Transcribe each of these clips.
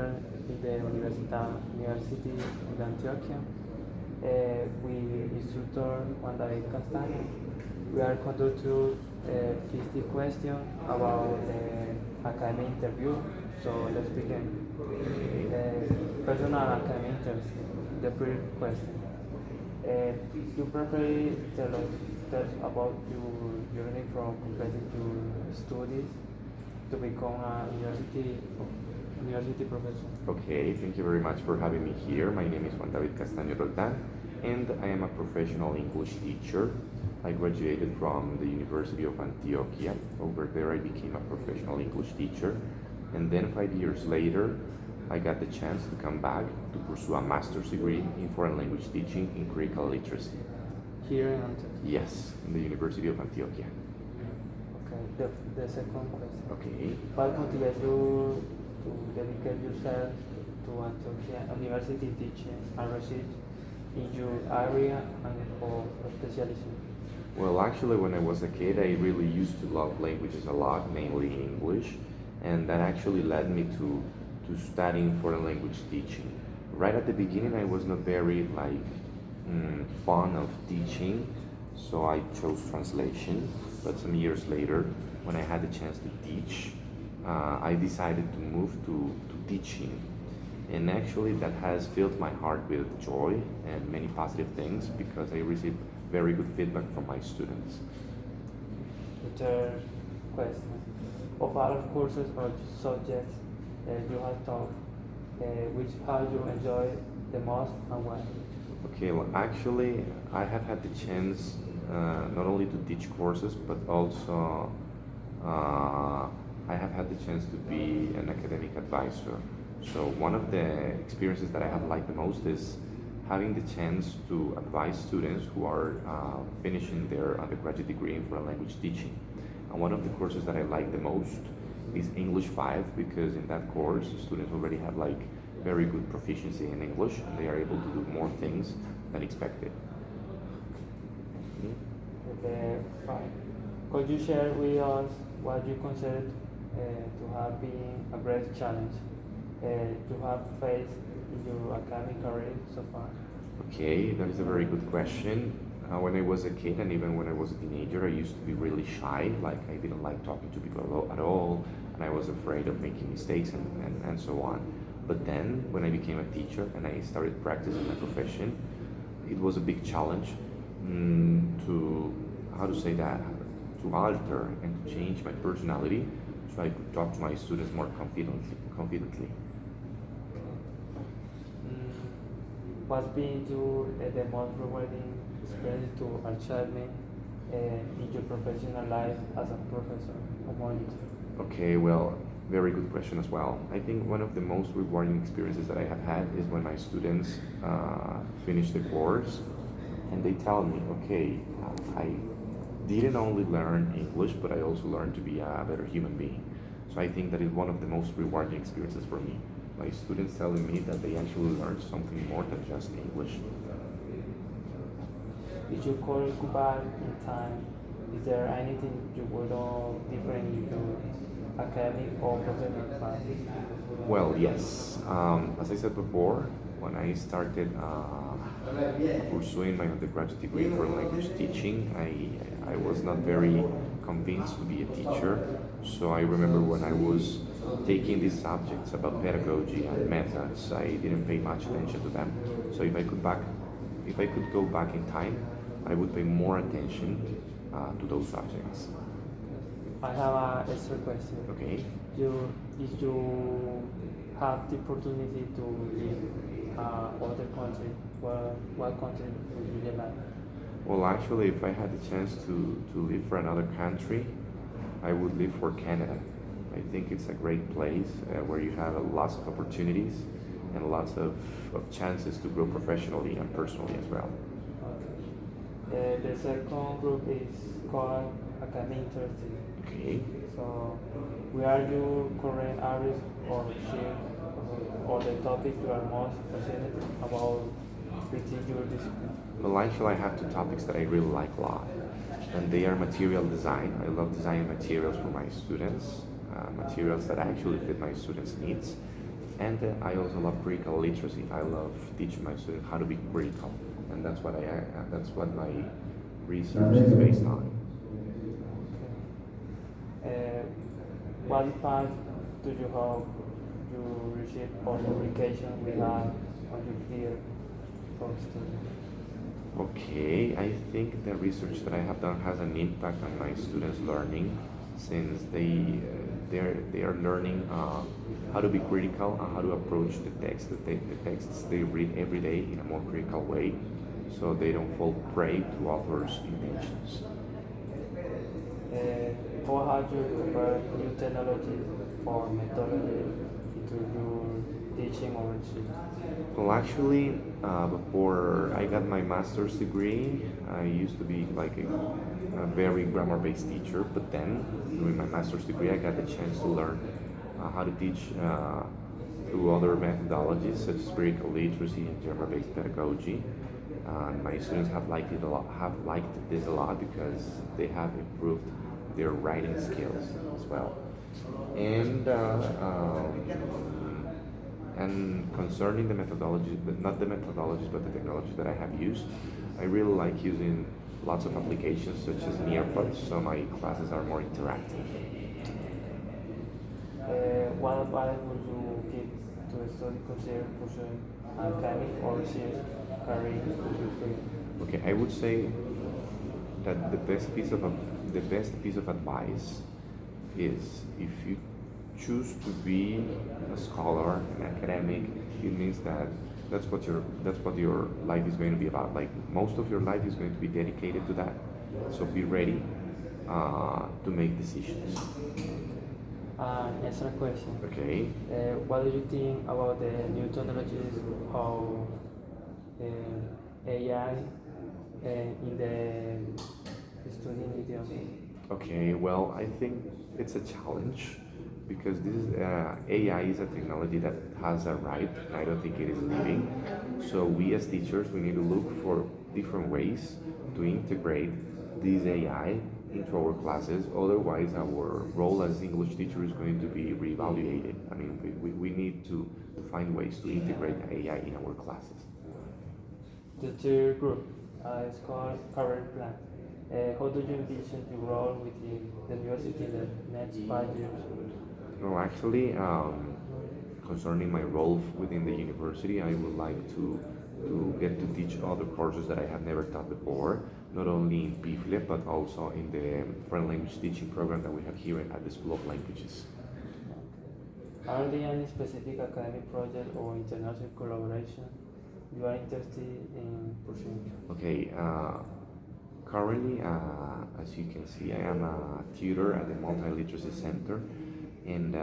student in the University of Antioquia. We instructor Juan David Castaño. We are conducting 50 questions about academic interview. So let's begin. Personal academic interest. The first question. You prefer tell us about your journey from completing your studies to become a university professor. Okay, thank you very much for having me here. My name is Juan David Castaño Roldan, and I am a professional English teacher. I graduated from the University of Antioquia. Over there, I became a professional English teacher, and then 5 years later, I got the chance to come back to pursue a master's degree in foreign language teaching in critical literacy. Here in Antioquia? Yes, in the University of Antioquia. Okay, the second question. Okay. What motivates you to dedicate yourself to Antioquia University teaching and research in your area and for specialization? Well, actually, when I was a kid, I really used to love languages a lot, mainly English, and that actually led me to studying foreign language teaching. Right at the beginning, I was not very fond of teaching, so I chose translation. But some years later, when I had the chance to teach, I decided to move to teaching. And actually, that has filled my heart with joy and many positive things because I received very good feedback from my students. The third question. Of all courses or subjects you have taught, which have you enjoyed the most and why? Okay, well, actually, I have had the chance not only to teach courses, but also I have had the chance to be an academic advisor. So one of the experiences that I have liked the most is having the chance to advise students who are finishing their undergraduate degree in foreign language teaching. And one of the courses that I like the most is English2, because in that course, students already have like very good proficiency in English and they are able to do more things than expected. Five. Could you share with us what you consider to have been a great challenge you have faced in your academic career so far? Okay, that is a very good question. When I was a kid and even when I was a teenager, I used to be really shy, like I didn't like talking to people at all, and I was afraid of making mistakes and so on. But then, when I became a teacher and I started practicing my profession, it was a big challenge to, how to say that, to alter and to change my personality so I could talk to my students more confidently. What's been the most rewarding experience to achievement in your professional life as a professor or monitor? Okay, well, very good question as well. I think one of the most rewarding experiences that I have had is when my students finish the course and they tell me, okay, I didn't only learn English, but I also learned to be a better human being. So I think that is one of the most rewarding experiences for me. My students telling me that they actually learned something more than just English. If you could go back in time, is there anything you would do different in your academic or professional path? Well, yes. As I said before, when I started pursuing my undergraduate degree for language teaching, I was not very convinced to be a teacher. So I remember when I was taking these subjects about pedagogy and methods, I didn't pay much attention to them. So if I could go back in time, I would pay more attention to those subjects. I have an extra question. Okay. If you have the opportunity to live other country, what country would you like? Well, actually, if I had the chance to live for another country, I would live for Canada. I think it's a great place where you have lots of opportunities and lots of chances to grow professionally and personally as well. Okay. The second group is called academic interest. Okay. So, where are your current areas or share or the topic you are most passionate about within your discipline? Well, actually, I have two topics that I really like a lot, and they are material design. I love designing materials for my students, materials that actually fit my students' needs, And I also love critical literacy. I love teaching my students how to be critical, and that's what my research is based on. Okay. What impact do you hope you receive on the education we have on your field for students? Okay, I think the research that I have done has an impact on my students' learning, since they are learning how to be critical and how to approach the texts they read every day in a more critical way, so they don't fall prey to authors' intentions. How have you prepared new technologies or methodologies into your teaching or research? Well, actually, before I got my master's degree, I used to be like a very grammar-based teacher. But then, during my master's degree, I got the chance to learn how to teach through other methodologies such as critical literacy and grammar-based pedagogy. My students have liked it a lot. Have liked this a lot because they have improved their writing skills as well. And and concerning the methodologies, but not the methodologies, but the technologies that I have used, I really like using lots of applications such as Nearpods, so my classes are more interactive. What advice would you give to a student considering pursuing academic or research career in your field? Okay, I would say that the best piece of advice is, if you choose to be a scholar, an academic, it means that that's what your life is going to be about. Like, most of your life is going to be dedicated to that. So be ready to make decisions. Extra question. Okay. What do you think about the new technologies, how AI in the studying idiom? Okay. Well, I think it's a challenge because this is AI is a technology that has arrived, and I don't think it is leaving. So we as teachers, we need to look for different ways to integrate this AI into our classes. Otherwise, our role as English teacher is going to be reevaluated. I mean, we need to find ways to integrate AI in our classes. The third group is called career plan. How do you envision your role within the university in the next 5 years? No, actually, concerning my role within the university, I would like to get to teach other courses that I have never taught before, not only in PIFLE, but also in the foreign language teaching program that we have here at the School of Languages. Are there any specific academic project or international collaboration you are interested in pursuing? Okay, currently, as you can see, I am a tutor at the Multiliteracy Center, and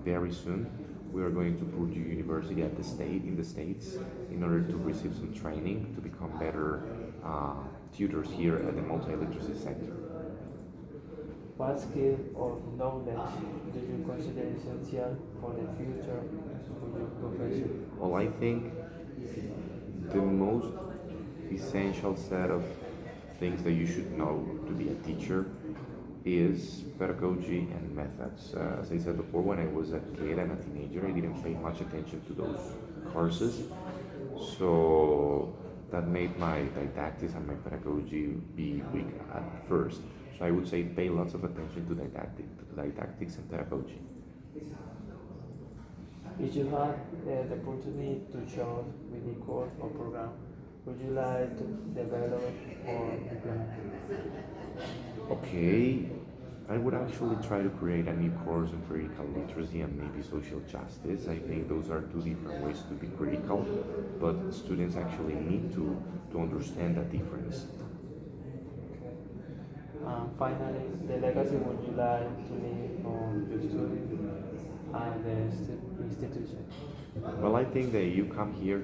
very soon we are going to Purdue University in the States in order to receive some training to become better tutors here at the Multiliteracy Center. What skill or knowledge do you consider essential for the future of your profession? Well, I think the most essential set of things that you should know to be a teacher is pedagogy and methods. As I said before, when I was a kid and a teenager, I didn't pay much attention to those courses, so that made my didactics and my pedagogy be weak at first. So I would say pay lots of attention to didactics and pedagogy. If you had the opportunity to choose with the course or program, would you like to develop or implement? Okay, I would actually try to create a new course in critical literacy and maybe social justice. I think those are two different ways to be critical, but students actually need to understand that difference. Okay. Finally, the legacy would you like to leave on your students and the institution? Well, I think that you come here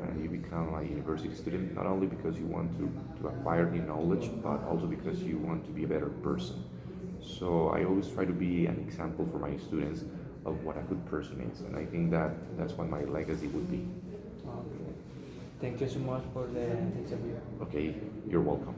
and you become a university student not only because you want to acquire new knowledge, but also because you want to be a better person. So I always try to be an example for my students of what a good person is, and I think that that's what my legacy would be. Okay. Thank you so much for the interview. Okay, you're welcome.